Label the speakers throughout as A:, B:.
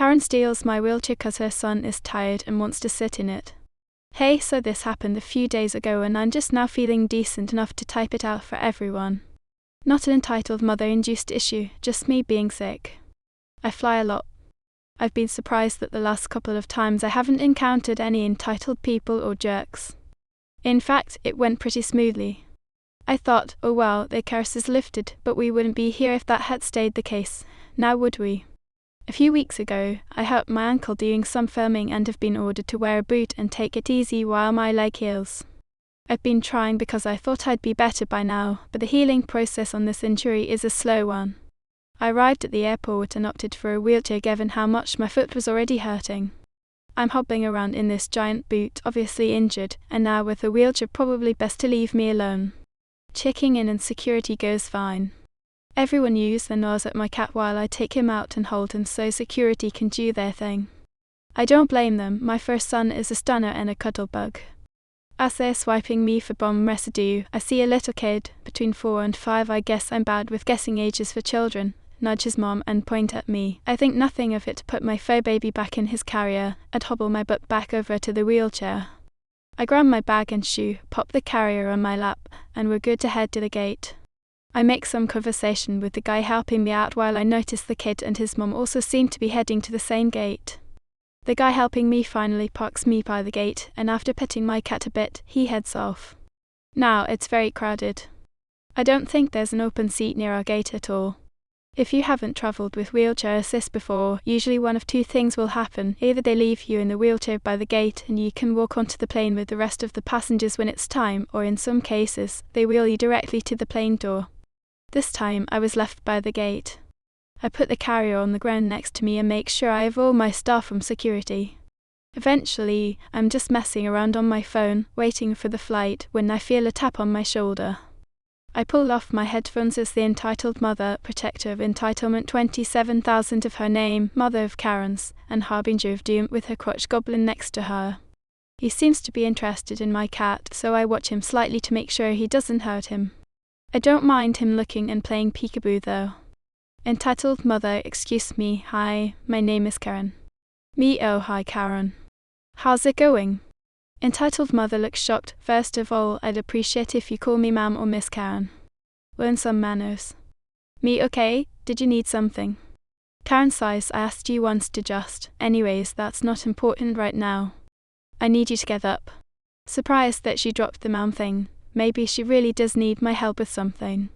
A: Karen steals my wheelchair cause her son is tired and wants to sit in it. Hey, so this happened a few days ago and I'm just now feeling decent enough to type it out for everyone. Not an entitled mother-induced issue, just me being sick. I fly a lot. I've been surprised that the last couple of times I haven't encountered any entitled people or jerks. In fact, it went pretty smoothly. I thought, oh well, the curse is lifted, but we wouldn't be here if that had stayed the case, now would we? A few weeks ago, I hurt my ankle doing some filming and have been ordered to wear a boot and take it easy while my leg heals. I've been trying because I thought I'd be better by now, but the healing process on this injury is a slow one. I arrived at the airport and opted for a wheelchair given how much my foot was already hurting. I'm hobbling around in this giant boot, obviously injured, and now with a wheelchair probably best to leave me alone. Checking in and security goes fine. Everyone uses their nose at my cat while I take him out and hold him so security can do their thing. I don't blame them, my first son is a stunner and a cuddle bug. As they're swiping me for bomb residue, I see a little kid, between 4 and 5, I guess I'm bad with guessing ages for children, nudge his mom and point at me. I think nothing of it to put my fur baby back in his carrier, I'd hobble my butt back over to the wheelchair. I grab my bag and shoe, pop the carrier on my lap, and we're good to head to the gate. I make some conversation with the guy helping me out while I notice the kid and his mom also seem to be heading to the same gate. The guy helping me finally parks me by the gate, and after petting my cat a bit, he heads off. Now it's very crowded. I don't think there's an open seat near our gate at all. If you haven't travelled with wheelchair assist before, usually one of two things will happen. Either they leave you in the wheelchair by the gate and you can walk onto the plane with the rest of the passengers when it's time, or in some cases, they wheel you directly to the plane door. This time, I was left by the gate. I put the carrier on the ground next to me and make sure I have all my stuff from security. Eventually, I'm just messing around on my phone, waiting for the flight, when I feel a tap on my shoulder. I pull off my headphones as the entitled mother, protector of entitlement 27,000 of her name, mother of Karens, and harbinger of doom with her crotch goblin next to her. He seems to be interested in my cat, so I watch him slightly to make sure he doesn't hurt him. I don't mind him looking and playing peekaboo though. Entitled mother, excuse me, hi, my name is Karen. Me, oh hi Karen. How's it going? Entitled mother looks shocked. First of all, I'd appreciate if you call me ma'am or Miss Karen. Learn some manners. Me, okay, did you need something? Karen sighs, I asked you once to just. Anyways, that's not important right now. I need you to get up. Surprised that she dropped the ma'am thing. Maybe she really does need my help with something.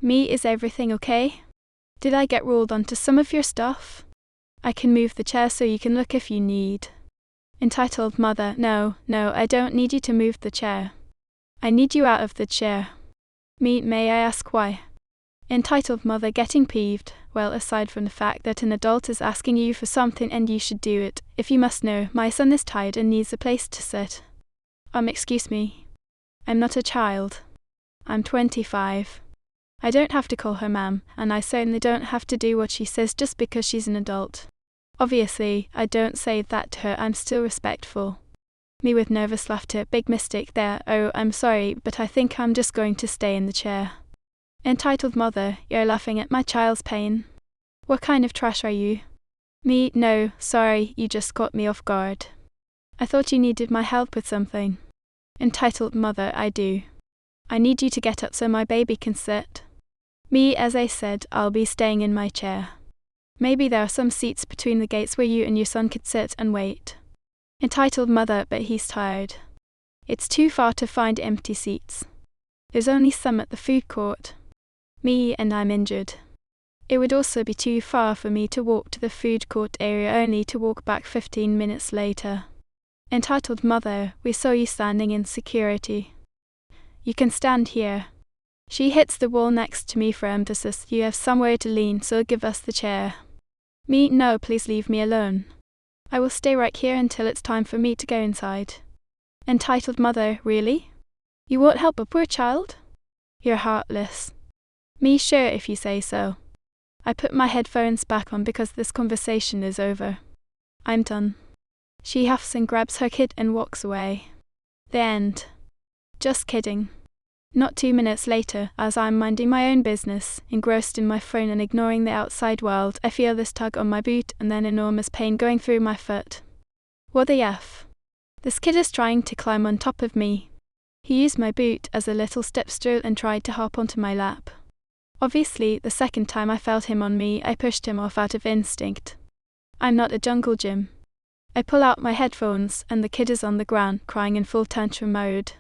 A: Me, is everything okay? Did I get rolled onto some of your stuff? I can move the chair so you can look if you need. Entitled mother, no, I don't need you to move the chair. I need you out of the chair. Me, may I ask why? Entitled mother, getting peeved. Well, aside from the fact that an adult is asking you for something and you should do it, if you must know, my son is tired and needs a place to sit. Excuse me. I'm not a child. I'm 25. I don't have to call her ma'am, and I certainly don't have to do what she says just because she's an adult. Obviously, I don't say that to her, I'm still respectful. Me with nervous laughter, big mistake there, oh, I'm sorry, but I think I'm just going to stay in the chair. Entitled mother, you're laughing at my child's pain. What kind of trash are you? Me, no, sorry, you just caught me off guard. I thought you needed my help with something. Entitled mother, I do. I need you to get up so my baby can sit. Me, as I said, I'll be staying in my chair. Maybe there are some seats between the gates where you and your son could sit and wait. Entitled mother, but he's tired. It's too far to find empty seats. There's only some at the food court. Me, and I'm injured. It would also be too far for me to walk to the food court area only to walk back 15 minutes later. Entitled mother, we saw you standing in security. You can stand here. She hits the wall next to me for emphasis. You have somewhere to lean, so give us the chair. Me, no, please leave me alone. I will stay right here until it's time for me to go inside. Entitled mother, really? You won't help a poor child? You're heartless. Me, sure, if you say so. I put my headphones back on because this conversation is over. I'm done. She huffs and grabs her kid and walks away. The end. Just kidding. Not 2 minutes later, as I'm minding my own business, engrossed in my phone and ignoring the outside world, I feel this tug on my boot and then enormous pain going through my foot. What the F? This kid is trying to climb on top of me. He used my boot as a little step stool and tried to hop onto my lap. Obviously, the second time I felt him on me, I pushed him off out of instinct. I'm not a jungle gym. I pull out my headphones, and the kid is on the ground, crying in full tantrum mode.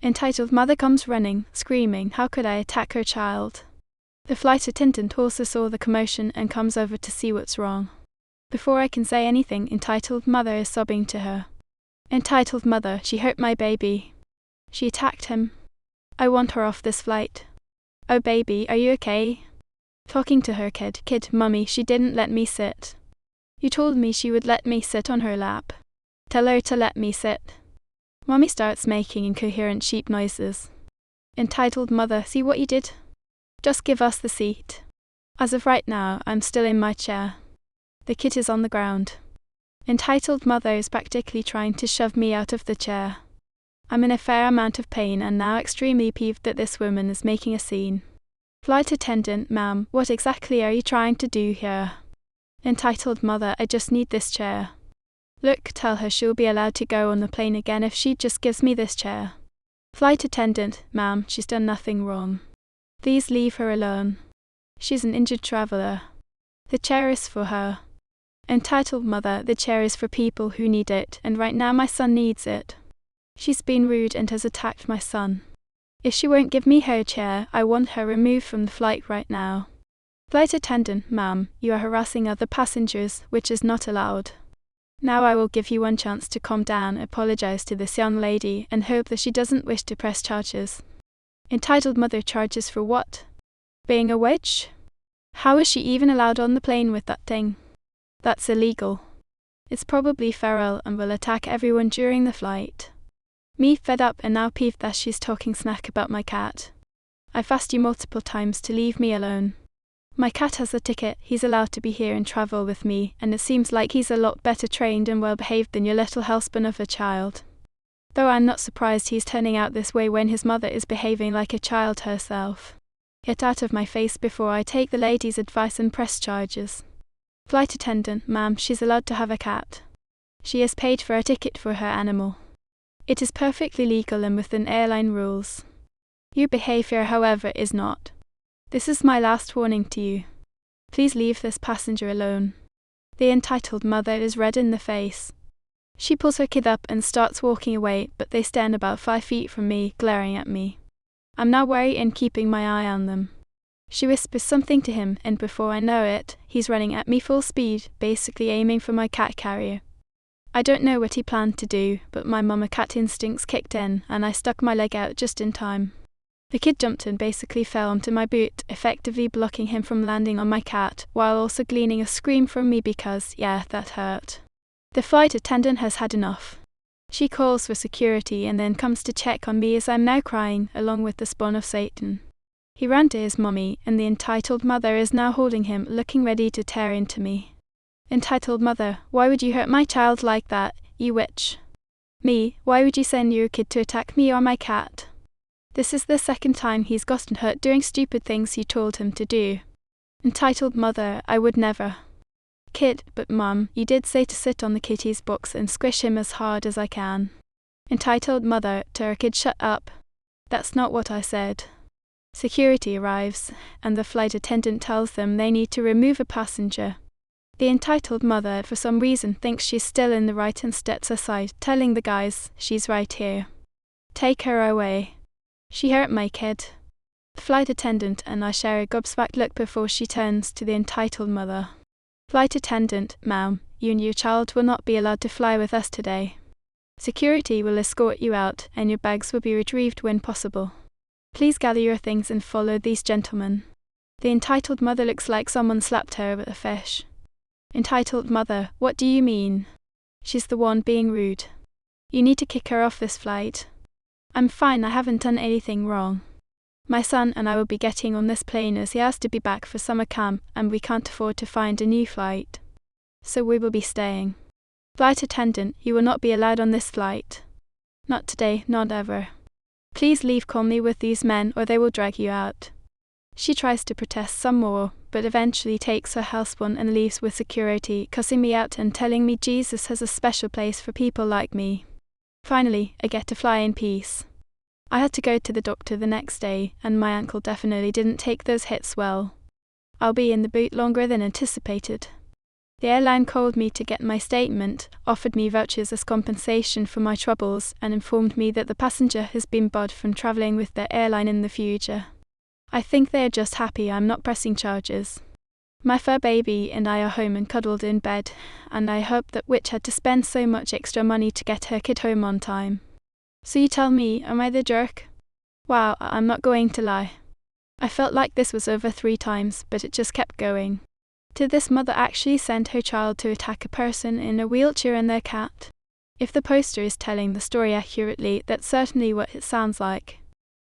A: Entitled mother comes running, screaming, how could I attack her child? The flight attendant also saw the commotion and comes over to see what's wrong. Before I can say anything, entitled mother is sobbing to her. Entitled mother, she hurt my baby. She attacked him. I want her off this flight. Oh baby, are you okay? Talking to her kid, mummy, she didn't let me sit. You told me she would let me sit on her lap. Tell her to let me sit. Mummy starts making incoherent sheep noises. Entitled mother, see what you did? Just give us the seat. As of right now, I'm still in my chair. The kid is on the ground. Entitled mother is practically trying to shove me out of the chair. I'm in a fair amount of pain and now extremely peeved that this woman is making a scene. Flight attendant, ma'am, what exactly are you trying to do here? Entitled mother, I just need this chair. Look, tell her she'll be allowed to go on the plane again if she just gives me this chair. Flight attendant, ma'am, she's done nothing wrong. Please leave her alone. She's an injured traveler. The chair is for her. Entitled mother, the chair is for people who need it, and right now my son needs it. She's been rude and has attacked my son. If she won't give me her chair, I want her removed from the flight right now. Flight attendant, ma'am, you are harassing other passengers, which is not allowed. Now I will give you one chance to calm down, apologize to this young lady, and hope that she doesn't wish to press charges. Entitled mother, charges for what? Being a witch? How is she even allowed on the plane with that thing? That's illegal. It's probably feral and will attack everyone during the flight. Me fed up and now peeved that she's talking smack about my cat. I've asked you multiple times to leave me alone. My cat has a ticket, he's allowed to be here and travel with me, and it seems like he's a lot better trained and well behaved than your little hellspawn of a child. Though I'm not surprised he's turning out this way when his mother is behaving like a child herself. Get out of my face before I take the lady's advice and press charges. Flight attendant, ma'am, she's allowed to have a cat. She has paid for a ticket for her animal. It is perfectly legal and within airline rules. Your behavior, however, is not. This is my last warning to you. Please leave this passenger alone. The entitled mother is red in the face. She pulls her kid up and starts walking away, but they stand about 5 feet from me, glaring at me. I'm now wary and keeping my eye on them. She whispers something to him, and before I know it, he's running at me full speed, basically aiming for my cat carrier. I don't know what he planned to do, but my mama cat instincts kicked in, and I stuck my leg out just in time. The kid jumped and basically fell onto my boot, effectively blocking him from landing on my cat, while also gleaning a scream from me because, yeah, that hurt. The flight attendant has had enough. She calls for security and then comes to check on me as I'm now crying, along with the spawn of Satan. He ran to his mummy, and the entitled mother is now holding him, looking ready to tear into me. Entitled mother, why would you hurt my child like that, you witch? Me, why would you send your kid to attack me or my cat? This is the second time he's gotten hurt doing stupid things you told him to do. Entitled mother, I would never. Kid, but mum, you did say to sit on the kitty's box and squish him as hard as I can. Entitled mother, to her kid, shut up. That's not what I said. Security arrives, and the flight attendant tells them they need to remove a passenger. The entitled mother, for some reason, thinks she's still in the right and steps aside, telling the guys, she's right here. Take her away. She hurt my kid. The flight attendant and I share a gobsmacked look before she turns to the entitled mother. Flight attendant, ma'am, you and your child will not be allowed to fly with us today. Security will escort you out, and your bags will be retrieved when possible. Please gather your things and follow these gentlemen. The entitled mother looks like someone slapped her with a fish. Entitled mother, what do you mean? She's the one being rude. You need to kick her off this flight. I'm fine, I haven't done anything wrong. My son and I will be getting on this plane as he has to be back for summer camp and we can't afford to find a new flight. So we will be staying. Flight attendant, you will not be allowed on this flight. Not today, not ever. Please leave calmly with these men or they will drag you out. She tries to protest some more, but eventually takes her husband and leaves with security, cussing me out and telling me Jesus has a special place for people like me. Finally, I get to fly in peace. I had to go to the doctor the next day, and my ankle definitely didn't take those hits well. I'll be in the boot longer than anticipated. The airline called me to get my statement, offered me vouchers as compensation for my troubles, and informed me that the passenger has been barred from travelling with their airline in the future. I think they are just happy I'm not pressing charges. My fur baby and I are home and cuddled in bed, and I hope that witch had to spend so much extra money to get her kid home on time. So you tell me, am I the jerk? Wow, I'm not going to lie. I felt like this was over 3 times, but it just kept going. Did this mother actually send her child to attack a person in a wheelchair and their cat? If the poster is telling the story accurately, that's certainly what it sounds like.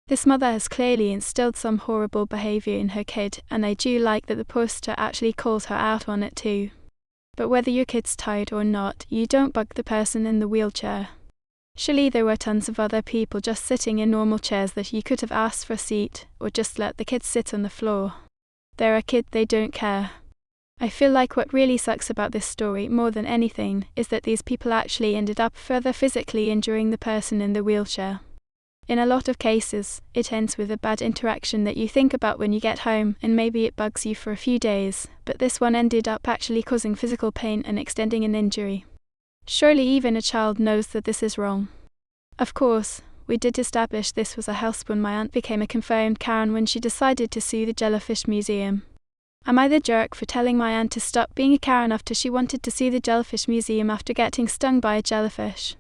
A: This mother has clearly instilled some horrible behaviour in her kid, and I do like that the poster actually calls her out on it too. But whether your kid's tired or not, you don't bug the person in the wheelchair. Surely there were tons of other people just sitting in normal chairs that you could have asked for a seat, or just let the kids sit on the floor. They're a kid, they don't care. I feel like what really sucks about this story more than anything is that these people actually ended up further physically injuring the person in the wheelchair. In a lot of cases, it ends with a bad interaction that you think about when you get home, and maybe it bugs you for a few days, but this one ended up actually causing physical pain and extending an injury. Surely even a child knows that this is wrong. Of course, we did establish this was a house when my aunt became a confirmed Karen when she decided to sue the Jellyfish Museum. Am I the jerk for telling my aunt to stop being a Karen after she wanted to sue the Jellyfish Museum after getting stung by a jellyfish?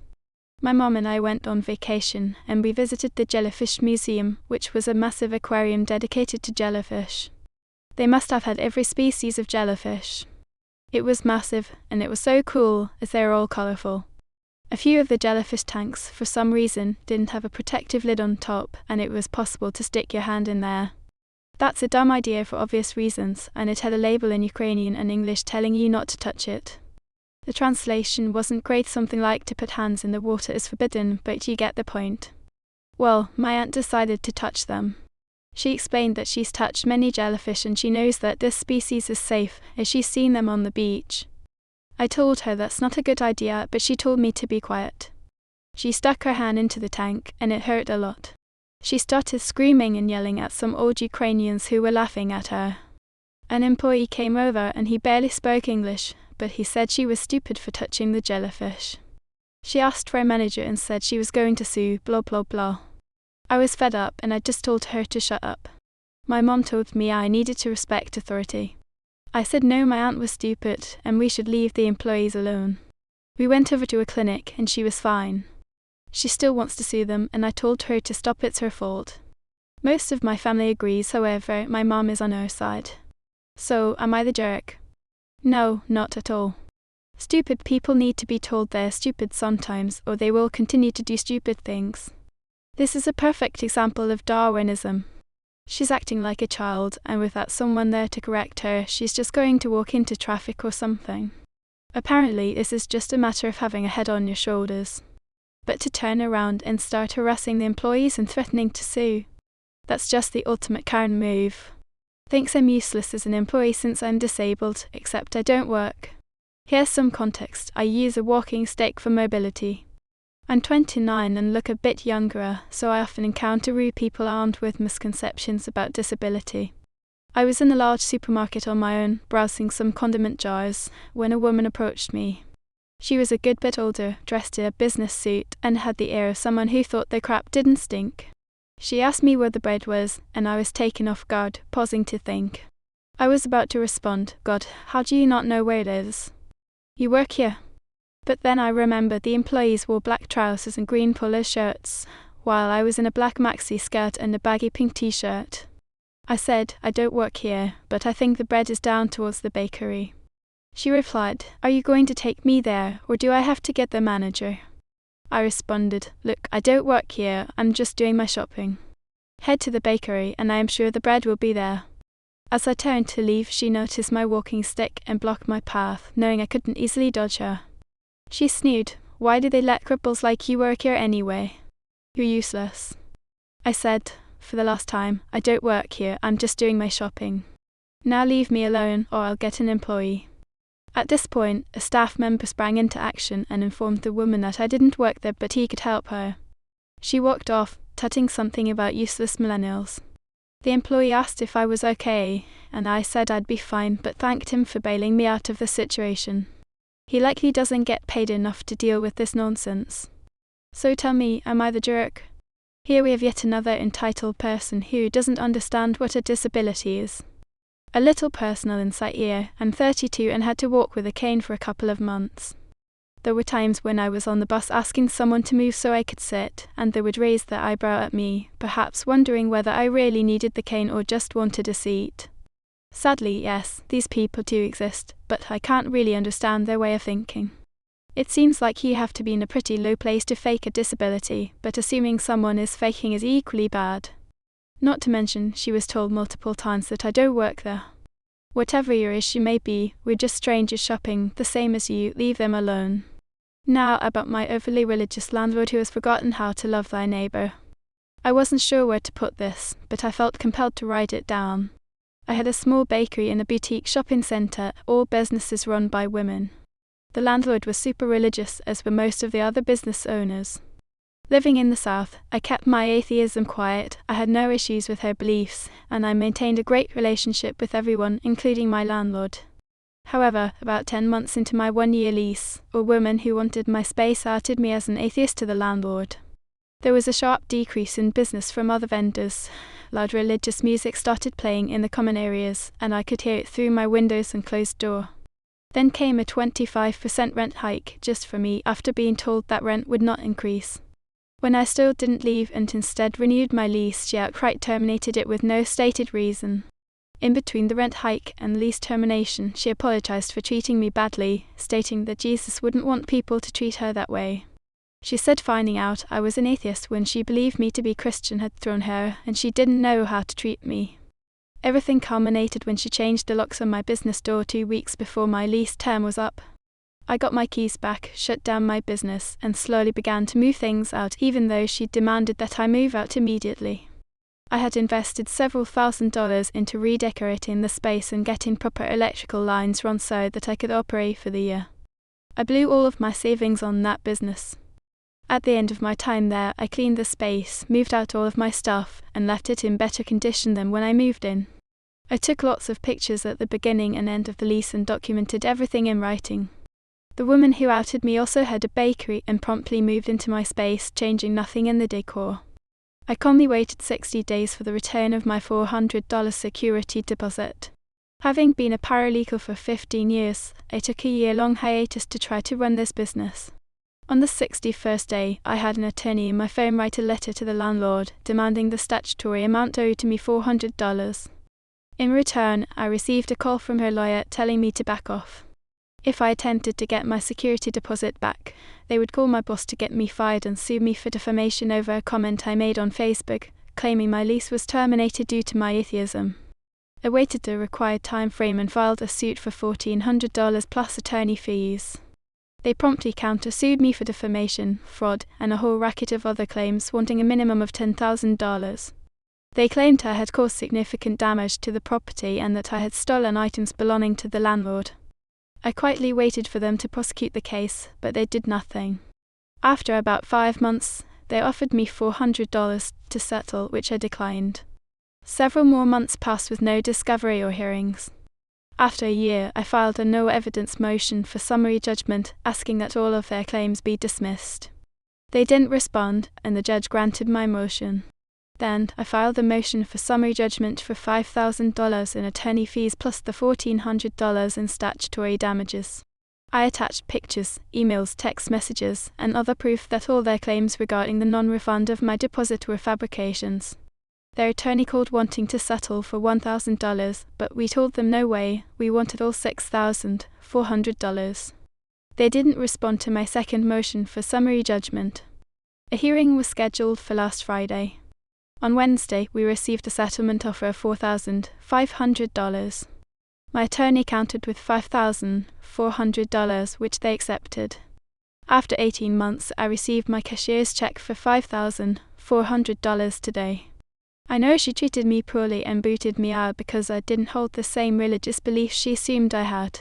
A: My mom and I went on vacation, and we visited the Jellyfish Museum, which was a massive aquarium dedicated to jellyfish. They must have had every species of jellyfish. It was massive, and it was so cool, as they were all colourful. A few of the jellyfish tanks, for some reason, didn't have a protective lid on top, and it was possible to stick your hand in there. That's a dumb idea for obvious reasons, and it had a label in Ukrainian and English telling you not to touch it. The translation wasn't great, something like to put hands in the water is forbidden, but you get the point. Well, my aunt decided to touch them. She explained that she's touched many jellyfish and she knows that this species is safe, as she's seen them on the beach. I told her that's not a good idea, but she told me to be quiet. She stuck her hand into the tank, and it hurt a lot. She started screaming and yelling at some old Ukrainians who were laughing at her. An employee came over and he barely spoke English, but he said she was stupid for touching the jellyfish. She asked for a manager and said she was going to sue, blah blah blah. I was fed up and I just told her to shut up. My mom told me I needed to respect authority. I said no, my aunt was stupid and we should leave the employees alone. We went over to a clinic and she was fine. She still wants to sue them and I told her to stop, it's her fault. Most of my family agrees, however, my mom is on her side. So, am I the jerk? No, not at all. Stupid people need to be told they're stupid sometimes, or they will continue to do stupid things. This is a perfect example of Darwinism. She's acting like a child, and without someone there to correct her, she's just going to walk into traffic or something. Apparently, this is just a matter of having a head on your shoulders. But to turn around and start harassing the employees and threatening to sue, that's just the ultimate Karen move. Thinks I'm useless as an employee since I'm disabled, except I don't work. Here's some context. I use a walking stick for mobility. I'm 29 and look a bit younger, so I often encounter rude people armed with misconceptions about disability. I was in a large supermarket on my own, browsing some condiment jars, when a woman approached me. She was a good bit older, dressed in a business suit, and had the air of someone who thought their crap didn't stink. She asked me where the bread was, and I was taken off guard, pausing to think. I was about to respond, God, how do you not know where it is? You work here. But then I remembered the employees wore black trousers and green polo shirts, while I was in a black maxi skirt and a baggy pink t-shirt. I said, I don't work here, but I think the bread is down towards the bakery. She replied, are you going to take me there, or do I have to get the manager? I responded, look, I don't work here, I'm just doing my shopping. Head to the bakery and I am sure the bread will be there. As I turned to leave, she noticed my walking stick and blocked my path, knowing I couldn't easily dodge her. She sneered, why do they let cripples like you work here anyway? You're useless. I said, "For the last time, I don't work here, I'm just doing my shopping. Now leave me alone or I'll get an employee." At this point, a staff member sprang into action and informed the woman that I didn't work there but he could help her. She walked off, tutting something about useless millennials. The employee asked if I was okay, and I said I'd be fine but thanked him for bailing me out of the situation. He likely doesn't get paid enough to deal with this nonsense. So tell me, am I the jerk? Here we have yet another entitled person who doesn't understand what a disability is. A little personal insight here, I'm 32 and had to walk with a cane for a couple of months. There were times when I was on the bus asking someone to move so I could sit, and they would raise their eyebrow at me, perhaps wondering whether I really needed the cane or just wanted a seat. Sadly, yes, these people do exist, but I can't really understand their way of thinking. It seems like you have to be in a pretty low place to fake a disability, but assuming someone is faking is equally bad. Not to mention, she was told multiple times that I don't work there. Whatever your issue may be, we're just strangers shopping, the same as you, leave them alone. Now about my overly religious landlord who has forgotten how to love thy neighbour. I wasn't sure where to put this, but I felt compelled to write it down. I had a small bakery in a boutique shopping centre, all businesses run by women. The landlord was super religious, as were most of the other business owners. Living in the South, I kept my atheism quiet, I had no issues with her beliefs, and I maintained a great relationship with everyone, including my landlord. However, about 10 months into my 1-year lease, a woman who wanted my space outed me as an atheist to the landlord. There was a sharp decrease in business from other vendors. Loud religious music started playing in the common areas, and I could hear it through my windows and closed door. Then came a 25% rent hike just for me after being told that rent would not increase. When I still didn't leave and instead renewed my lease, she outright terminated it with no stated reason. In between the rent hike and lease termination, she apologized for treating me badly, stating that Jesus wouldn't want people to treat her that way. She said finding out I was an atheist when she believed me to be Christian had thrown her, and she didn't know how to treat me. Everything culminated when she changed the locks on my business door 2 weeks before my lease term was up. I got my keys back, shut down my business, and slowly began to move things out even though she demanded that I move out immediately. I had invested several $1,000s into redecorating the space and getting proper electrical lines run so that I could operate for the year. I blew all of my savings on that business. At the end of my time there, I cleaned the space, moved out all of my stuff, and left it in better condition than when I moved in. I took lots of pictures at the beginning and end of the lease and documented everything in writing. The woman who outed me also had a bakery and promptly moved into my space, changing nothing in the decor. I calmly waited 60 days for the return of my $400 security deposit. Having been a paralegal for 15 years, I took a year-long hiatus to try to run this business. On the 61st day, I had an attorney in my phone write a letter to the landlord, demanding the statutory amount owed to me $400. In return, I received a call from her lawyer telling me to back off. If I attempted to get my security deposit back, they would call my boss to get me fired and sue me for defamation over a comment I made on Facebook, claiming my lease was terminated due to my atheism. I waited the required time frame and filed a suit for $1,400 plus attorney fees. They promptly countersued me for defamation, fraud, and a whole racket of other claims, wanting a minimum of $10,000. They claimed I had caused significant damage to the property and that I had stolen items belonging to the landlord. I quietly waited for them to prosecute the case, but they did nothing. After about 5 months, they offered me $400 to settle, which I declined. Several more months passed with no discovery or hearings. After a year, I filed a no-evidence motion for summary judgment, asking that all of their claims be dismissed. They didn't respond, and the judge granted my motion. Then, I filed a motion for summary judgment for $5,000 in attorney fees plus the $1,400 in statutory damages. I attached pictures, emails, text messages, and other proof that all their claims regarding the non-refund of my deposit were fabrications. Their attorney called wanting to settle for $1,000, but we told them no way, we wanted all $6,400. They didn't respond to my second motion for summary judgment. A hearing was scheduled for last Friday. On Wednesday, we received a settlement offer of $4,500. My attorney countered with $5,400, which they accepted. After 18 months, I received my cashier's check for $5,400. $400 today. I know she treated me poorly and booted me out because I didn't hold the same religious beliefs she assumed I had.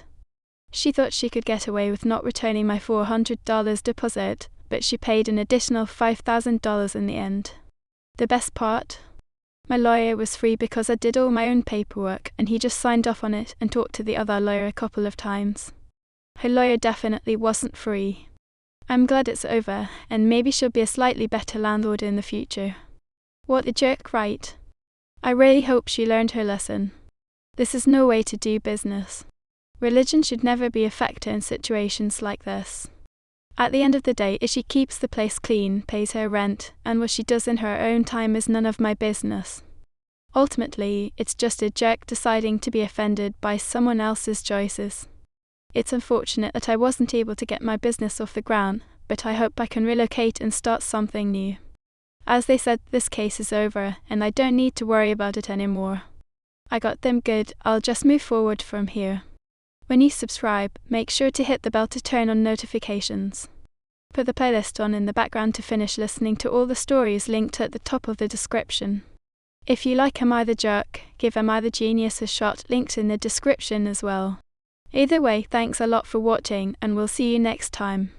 A: She thought she could get away with not returning my $400 deposit, but she paid an additional $5,000 in the end. The best part? My lawyer was free because I did all my own paperwork and he just signed off on it and talked to the other lawyer a couple of times. Her lawyer definitely wasn't free. I'm glad it's over, and maybe she'll be a slightly better landlord in the future. What a jerk, right? I really hope she learned her lesson. This is no way to do business. Religion should never be a factor in situations like this. At the end of the day, if she keeps the place clean, pays her rent, and what she does in her own time is none of my business. Ultimately, it's just a jerk deciding to be offended by someone else's choices. It's unfortunate that I wasn't able to get my business off the ground, but I hope I can relocate and start something new. As they said, this case is over, and I don't need to worry about it anymore. I got them good, I'll just move forward from here. When you subscribe, make sure to hit the bell to turn on notifications. Put the playlist on in the background to finish listening to all the stories linked at the top of the description. If you like Am I the Jerk, give Am I the Genius a shot, linked in the description as well. Either way, thanks a lot for watching, and we'll see you next time.